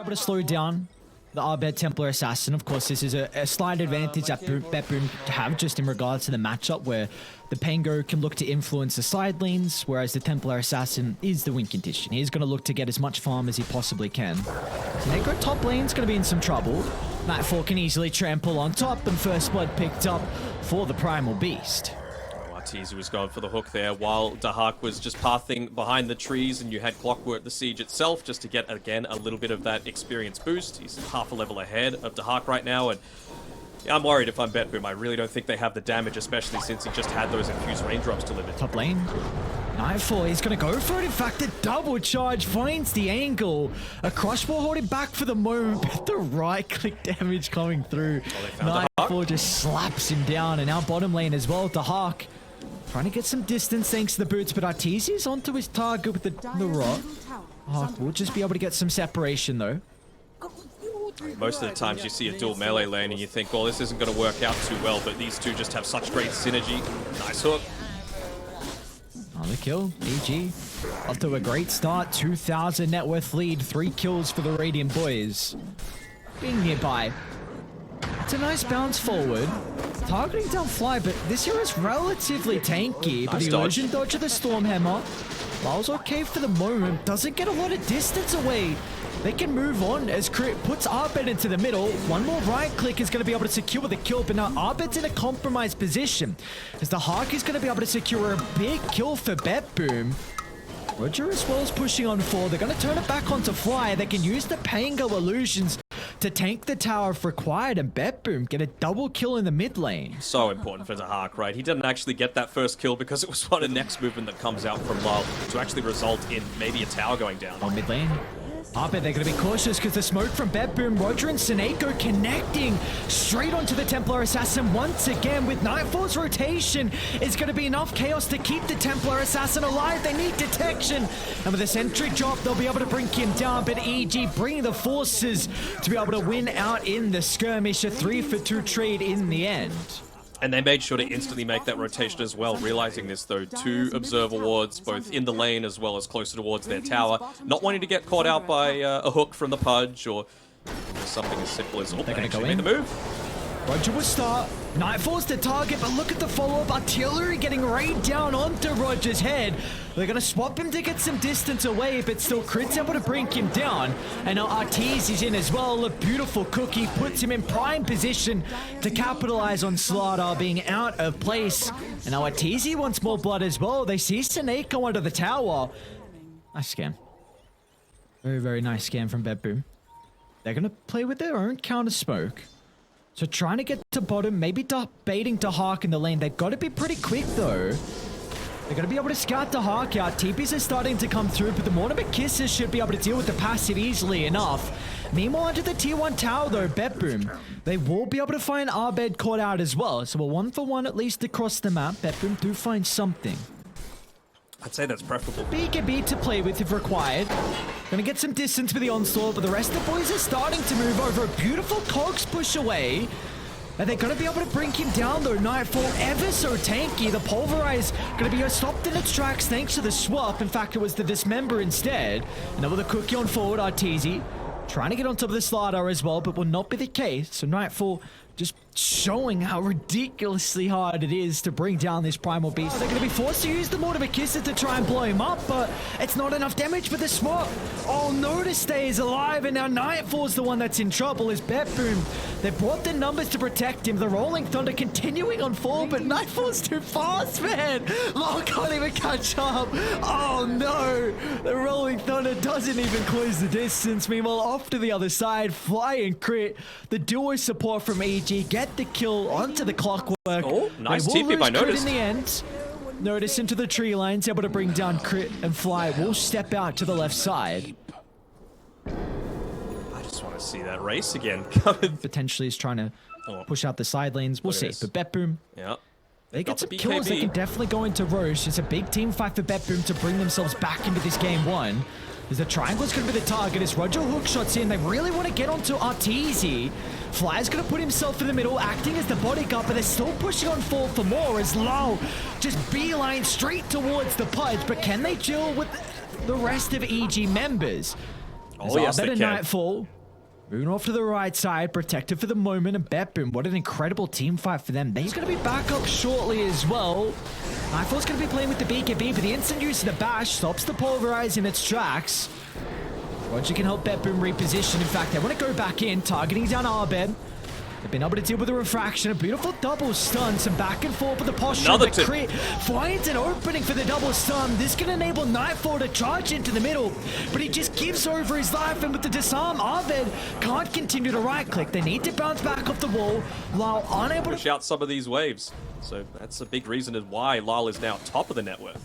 able to slow down the Arbed Templar Assassin. Of course, this is a slight advantage that BetBoom have just in regards to the matchup where the Pango can look to influence the side lanes, whereas the Templar Assassin is the win condition. He's going to look to get as much farm as he possibly can. Negro top lane's going to be in some trouble. Nightfall can easily trample on top, and first blood picked up for the Primal Beast. Arteezy was going for the hook there while Dahak was just pathing behind the trees, and you had Clockwork the Siege itself just to get, again, a little bit of that experience boost. He's half a level ahead of Dahak right now, and yeah, I'm worried if I'm BetBoom. I really don't think they have the damage, especially since he just had those infused raindrops delivered. Top lane. Nightfall, he's going to go for it. In fact, a double charge finds the angle. A crush ball holding back for the moment, but the right click damage coming through. Nightfall just slaps him down, and now bottom lane as well. Dahak trying to get some distance thanks to the boots, but Arteezy is onto his target with the rock. Dahak will just be able to get some separation though. Most of the times you see a dual melee lane and you think, well, this isn't going to work out too well, but these two just have such great synergy. Nice hook. On the kill, EG. Off to a great start, 2,000 net worth lead, 3 kills for the Radiant boys. Being nearby. It's a nice bounce forward. Targeting down Fly, but this here is relatively tanky. But the illusion dodge of the Stormhammer, whilst okay for the moment, doesn't get a lot of distance away. They can move on as Crit puts Arbed into the middle. One more right click is going to be able to secure the kill, but now Arbed's in a compromised position as the Hawk is going to be able to secure a big kill for BetBoom. Roger as well is pushing on 4. They're going to turn it back onto Fly. They can use the Pango illusions to tank the tower if required, and BetBoom get a double kill in the mid lane. So important for Dahak, right? He didn't actually get that first kill because it was what a next movement that comes out from Lyle to actually result in maybe a tower going down. On mid lane. Arbed, they're going to be cautious because the smoke from BetBoom, Roger and Soniqs connecting straight onto the Templar Assassin once again with Nightfall's rotation. Is going to be enough chaos to keep the Templar Assassin alive. They need detection. And with a sentry drop, they'll be able to bring him down. But EG bringing the forces to be able to win out in the skirmish. A 3-for-2 trade in the end. And they made sure to instantly make that rotation as well, realizing this though. 2 observer wards, both in the lane as well as closer towards their tower. Not wanting to get caught out by a hook from the Pudge or something as simple as, oh, they actually made the move. Roger will start. Nightfall's the target, but look at the follow-up. Artillery getting rained down onto Roger's head. They're going to swap him to get some distance away, but still Crit's able to bring him down. And now Arteezy's in as well. A beautiful cookie puts him in prime position to capitalize on Slaughter being out of place. And now Arteezy wants more blood as well. They see Soniqs go under the tower. Nice scan. Very, very nice scan from BetBoom. They're going to play with their own counter smoke. So trying to get to bottom, maybe baiting Dahak in the lane. They've got to be pretty quick though. They're going to be able to scout Dahak out. TPs are starting to come through, but the Mortimer Kisses should be able to deal with the passive easily enough. Meanwhile, under the tier 1 tower though, BetBoom, they will be able to find Arbed caught out as well. So a 1-for-1 at least across the map. BetBoom do find something. I'd say that's preferable. BKB to play with if required. Gonna get some distance with the onslaught, but the rest of the boys are starting to move over. A beautiful cogs push away. And they're gonna be able to bring him down though. Nightfall ever so tanky. The Pulverize gonna be stopped in its tracks thanks to the swap. In fact, it was the Dismember instead. And with a cookie on forward, Arteezy trying to get on top of the Slardar as well, but will not be the case. So Nightfall just showing how ridiculously hard it is to bring down this Primal Beast. They're going to be forced to use the Mortimer Kisses to try and blow him up, but it's not enough damage for the swap. Oh, Notice stays alive, and now Nightfall's the one that's in trouble as BetBoom. They brought the numbers to protect him. The Rolling Thunder continuing on forward, but Nightfall's too fast, man. Law can't even catch up. Oh, no. The Rolling Thunder doesn't even close the distance. Meanwhile, off to the other side, Fly and Crit. The duo support from EG get the kill onto the Clockwork. Oh, nice TP by Notice. In the end, Notice into the tree lines, able to bring down Crit, and Fly will step out to the left side. I just want to see that race again. Potentially is trying to push out the side lanes. We'll see. But BetBoom, yeah, they get some kills. They can definitely go into Roche. It's a big team fight for BetBoom to bring themselves back into this game 1. As the triangle's going to be the target as Roger hook shots in. They really want to get onto Arteezy. Fly's going to put himself in the middle, acting as the bodyguard, but they're still pushing on forward for more as Lau just beeline straight towards the Pudge. But can they chill with the rest of EG members? Oh, yes, they can. Nightfall Moving off to the right side, protected for the moment, and BetBoom, what an incredible team fight for them. He's going to be back up shortly as well. Nightfall's going to be playing with the BKB, but the instant use of the bash stops the pulverize in its tracks. Roger can help BetBoom reposition. In fact, they want to go back in, targeting down Arbed. They've been able to deal with the refraction, a beautiful double stun, some back and forth with the posture. Another but Crit finds an opening for the double stun. This can enable Nightfall to charge into the middle, but he just gives over his life, and with the disarm, Arved can't continue to right click. They need to bounce back off the wall while unable to push out some of these waves. So that's a big reason as why Lyle is now top of the net worth.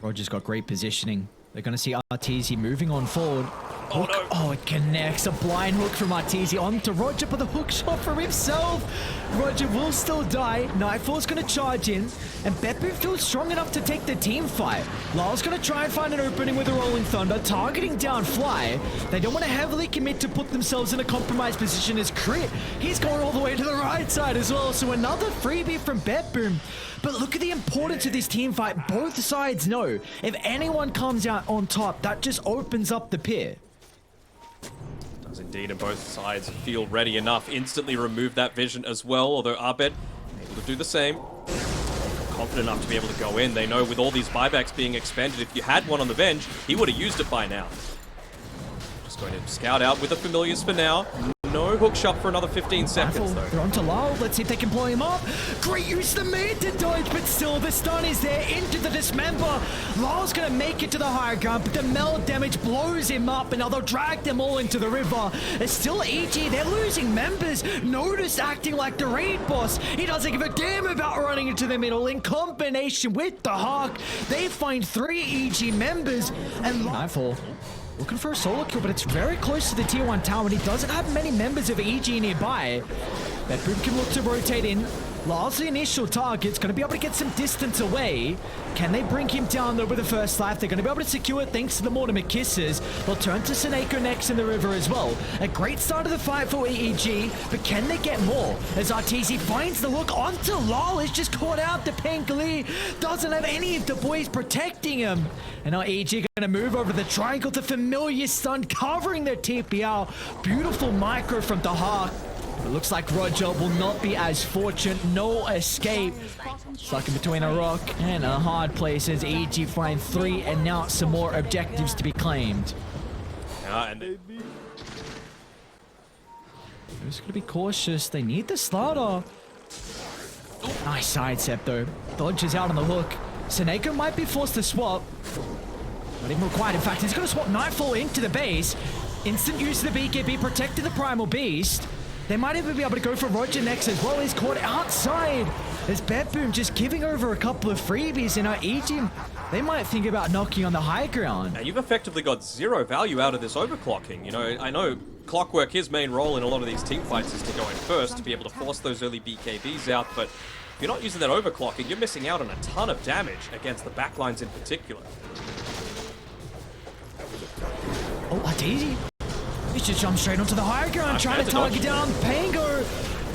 Roger's got great positioning. They're going to see Arteezy moving on forward. Hook. Oh, no. Oh, it connects. A blind hook from Arteezy onto Roger, but the hook shot from himself. Roger will still die. Nightfall's going to charge in, and BetBoom feels strong enough to take the team fight. Lyle's going to try and find an opening with a Rolling Thunder, targeting down Fly. They don't want to heavily commit to put themselves in a compromised position as Crit. He's going all the way to the right side as well, so another freebie from BetBoom. But look at the importance of this team fight. Both sides know if anyone comes out on top, that just opens up the pit. Does indeed, and both sides feel ready enough. Instantly remove that vision as well, although Arbed able to do the same. Confident enough to be able to go in. They know with all these buybacks being expended, if you had one on the bench, he would have used it by now. Just going to scout out with the familiars for now. No hook shot for another 15 seconds, though. They're on to Lyle. Let's see if they can blow him up. Great use of the mid to dodge, but still the stun is there into the dismember. Lyle's going to make it to the higher ground, but the meld damage blows him up, and now they'll drag them all into the river. It's still EG. They're losing members. Notice acting like the raid boss. He doesn't give a damn about running into the middle. In combination with the Hawk, they find 3 EG members, and Nightfall looking for a solo kill, but it's very close to the tier 1 tower, and he doesn't have many members of EG nearby. BetBoom can look to rotate in. Lyle's the initial target's going to be able to get some distance away. Can they bring him down though with the first life? They're going to be able to secure it thanks to the Mortimer Kisses. They'll turn to Soniqs next in the river as well. A great start of the fight for EEG, but can they get more? As Arteezy finds the look onto Lyle, is just caught out. The Pangoli doesn't have any of the boys protecting him. And now EG going to move over the triangle. The familiar stun covering their TPR. Beautiful micro from the Hawk. It looks like Roger will not be as fortunate. No escape. Stuck in between a rock and a hard place as EG find 3, and now some more objectives to be claimed. And They're just going to be cautious. They need the slaughter. Nice sidestep though. Dodges out on the hook. Soniqs might be forced to swap. Not even required. In fact, he's going to swap Nightfall into the base. Instant use of the BKB protected the Primal Beast. They might even be able to go for Roger next as well. He's caught outside. As BetBoom just giving over a couple of freebies, and EG, they might think about knocking on the high ground. now you've effectively got 0 value out of this overclocking. You know, I know Clockwork, his main role in a lot of these team fights is to go in first, to be able to force those early BKBs out, but if you're not using that overclocking, you're missing out on a ton of damage against the backlines in particular. Oh, Arteezy. He just jumped straight onto the higher ground, trying to target down Pango.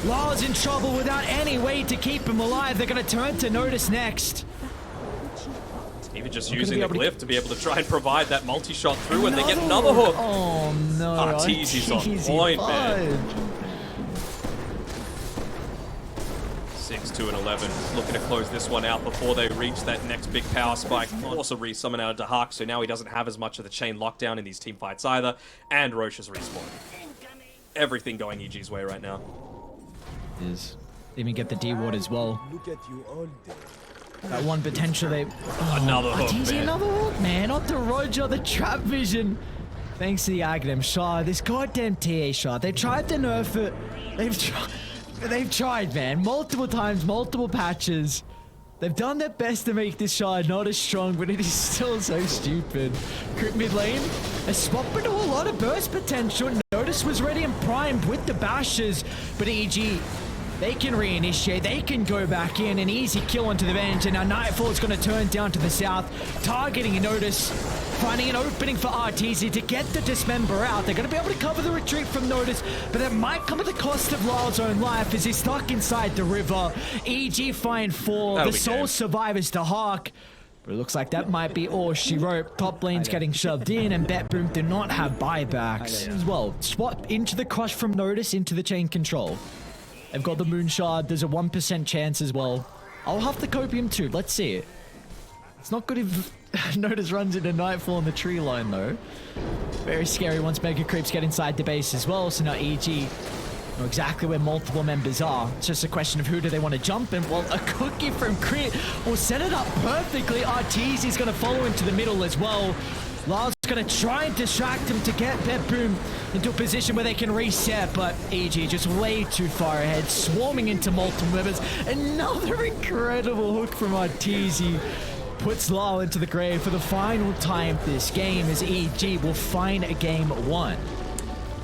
Lyle's in trouble without any way to keep him alive. They're going to turn to Notice next. Even just using the glyph to be able to try and provide that multi-shot through, and they get another hook. hook. Oh no, Arteezy's on point, man. 6-2 and 11, looking to close this one out before they reach that next big power spike. Also resummon out of Dahak, so now he doesn't have as much of the chain lockdown in these team fights either. And Roche's respawn. Everything going EG's way right now. Is even get the D-ward as well. That one potential they... Oh, another hook, man. Another hook, man. Onto Roger, the trap vision. Thanks to the Aghanim shard. This goddamn TA shard. They tried to nerf it. They've tried, man. Multiple times, multiple patches. They've done their best to make this shard not as strong, but it is still so stupid. Crit mid lane, a spot into a lot of burst potential. Notice was ready and primed with the bashes, but EG, they can reinitiate, they can go back in, an easy kill onto the bench, and now Nightfall is going to turn down to the south, targeting a Notice, finding an opening for Arteezy to get the Dismember out. They're going to be able to cover the retreat from Notice, but that might come at the cost of Lyle's own life as he's stuck inside the river. EG find 4, the sole survivors to Hawk. But it looks like that might be all she wrote. Top lane's getting shoved in, and BetBoom do not have buybacks as well. Swap into the crush from Notice into the chain control. They've got the Moon Shard. There's a 1% chance as well. I'll have the Copium too. Let's see it. It's not good if Notice runs into Nightfall on the tree line though. Very scary once Mega Creeps get inside the base as well. So now EG know exactly where multiple members are. It's just a question of who do they want to jump in. Well, a cookie from Crit will set it up perfectly. Arteezy is going to follow into the middle as well. Lyle's going to try and distract him to get BetBoom into a position where they can reset, but EG just way too far ahead, swarming into multiple members. Another incredible hook from Arteezy puts Lyle into the grave for the final time this game as EG will find a game one.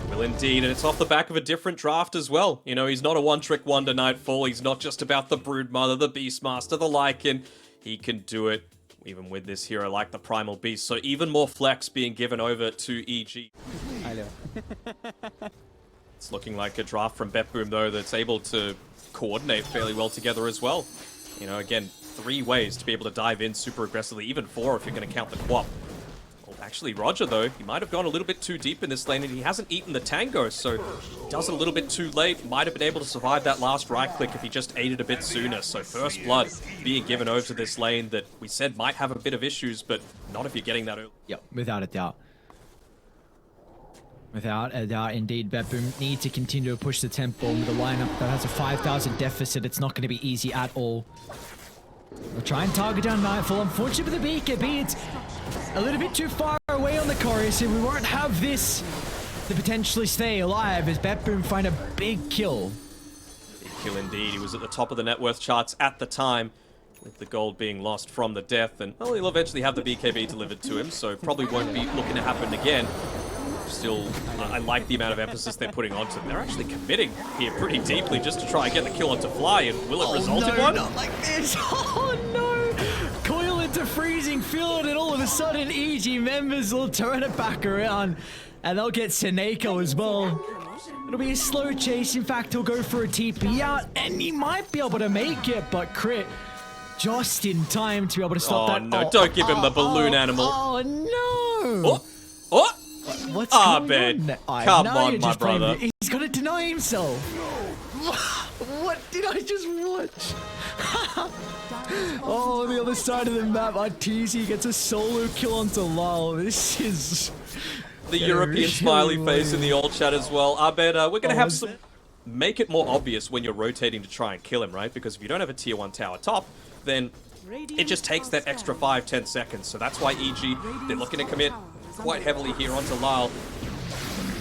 Will indeed, and it's off the back of a different draft as well. You know, he's not a one-trick wonder Nightfall. He's not just about the Broodmother, the Beastmaster, the Lycan. He can do it even with this hero like the Primal Beast. So even more flex being given over to EG. It's looking like a draft from BetBoom, though, that's able to coordinate fairly well together as well. You know, again, 3 ways to be able to dive in super aggressively, even 4 if you're going to count the Quap. Actually, Roger, though, he might have gone a little bit too deep in this lane, and he hasn't eaten the Tango, so he does it a little bit too late. Might have been able to survive that last right-click if he just ate it a bit sooner. So First Blood being given over to this lane that we said might have a bit of issues, but not if you're getting that early. Yep, without a doubt. Without a doubt, indeed, BetBoom need to continue to push the tempo with a lineup that has a 5,000 deficit. It's not going to be easy at all. We'll try and target down Nightfall. Unfortunately for the BKB, it's a little bit too far away on the Chorus, so we won't have this to potentially stay alive as BetBoom find a big kill. Big kill indeed. He was at the top of the net worth charts at the time, with the gold being lost from the death, and well, he'll eventually have the BKB delivered to him, so probably won't be looking to happen again. Still, I like the amount of emphasis they're putting onto them. They're actually committing here pretty deeply just to try and get the kill onto Fly, and will it result in one? Not like this. Oh no! Coil into freezing field, and all of a sudden EG members will turn it back around, and they'll get Seneko as well. It'll be a slow chase. In fact, he'll go for a TP out, and he might be able to make it, but Crit just in time to be able to stop that. No, don't give him the balloon animal. Oh no! Oh! Oh! What's going on? Come on, my brother. He's gonna deny himself. What did I just watch? Oh, on the other side of the map, Arteezy gets a solo kill onto Lyle. This is the European smiley face in the old chat as well. I bet we're gonna have some. Make it more obvious when you're rotating to try and kill him, right? Because if you don't have a tier 1 tower top, then it just takes that extra 5-10 seconds. So that's why EG, they're looking to commit quite heavily here onto Lyle.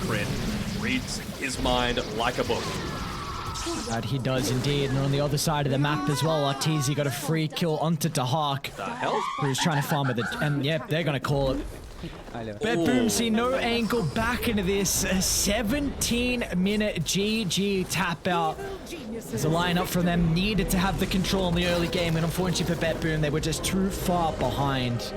Crit reads his mind like a book. That he does indeed, and on the other side of the map as well, Arteezy got a free kill onto Dahak. The hell? Who's trying to farm with it, and yeah, they're gonna call it. BetBoom see no angle back into this. A 17-minute GG tap out. There's a lineup from them needed to have the control in the early game, and unfortunately for BetBoom, they were just too far behind.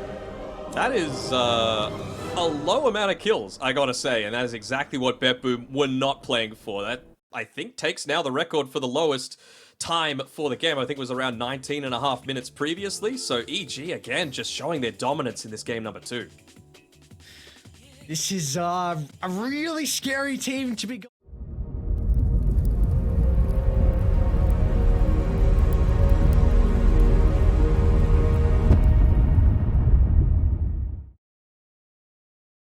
That is a low amount of kills, I gotta say, and that is exactly what BetBoom were not playing for. That, I think, takes now the record for the lowest time for the game. I think it was around 19.5 minutes previously, so EG, again, just showing their dominance in this game number 2. This is a really scary team to be